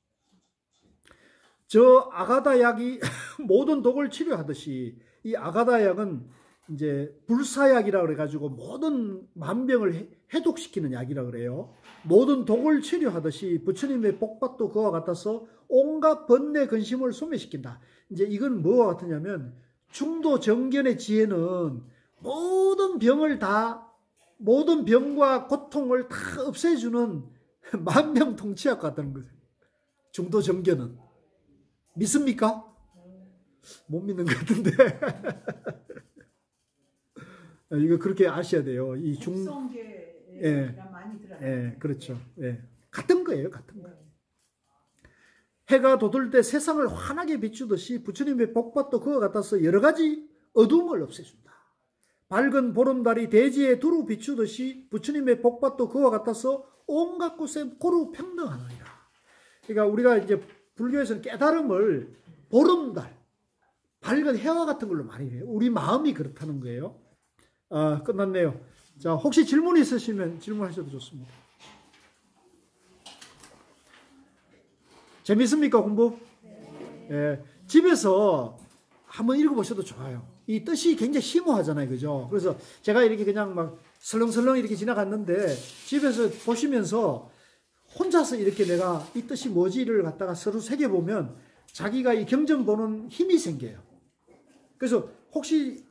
저 아가다 약이 모든 독을 치료하듯이 이 아가다 약은 이제 불사약이라 그래가지고 모든 만병을 해독시키는 약이라 그래요. 모든 독을 치료하듯이 부처님의 복받도 그와 같아서 온갖 번뇌 근심을 소멸시킨다. 이제 이건 뭐와 같으냐면 중도 정견의 지혜는 모든 병과 고통을 다 없애주는 만병통치약 같다는 거죠. 중도 정견은 믿습니까? 못 믿는 것 같은데. 이거 그렇게 아셔야 돼요. 이 성계가 많이 들어가요. 예, 그렇죠. 예. 같은 거예요, 같은 거. 해가 돋을 때 세상을 환하게 비추듯이 부처님의 복받도 그와 같아서 여러 가지 어둠을 없애준다. 밝은 보름달이 대지에 두루 비추듯이 부처님의 복받도 그와 같아서 온갖 곳에 고루 평등하느니라. 그러니까 우리가 이제 불교에서는 깨달음을 보름달, 밝은 해와 같은 걸로 많이 해요. 우리 마음이 그렇다는 거예요. 끝났네요. 자, 혹시 질문 있으시면 질문하셔도 좋습니다. 재밌습니까, 공부? 예, 집에서 한번 읽어보셔도 좋아요. 이 뜻이 굉장히 심오하잖아요. 그죠? 그래서 제가 이렇게 그냥 막 설렁설렁 이렇게 지나갔는데 집에서 보시면서 혼자서 이렇게 내가 이 뜻이 뭐지를 갖다가 서로 새겨보면 자기가 이 경전 보는 힘이 생겨요. 그래서 혹시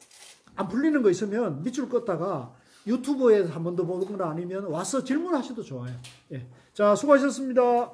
안 풀리는 거 있으면 밑줄 껐다가 유튜브에서 한 번 더 보거나 아니면 와서 질문하셔도 좋아요. 예. 자, 수고하셨습니다.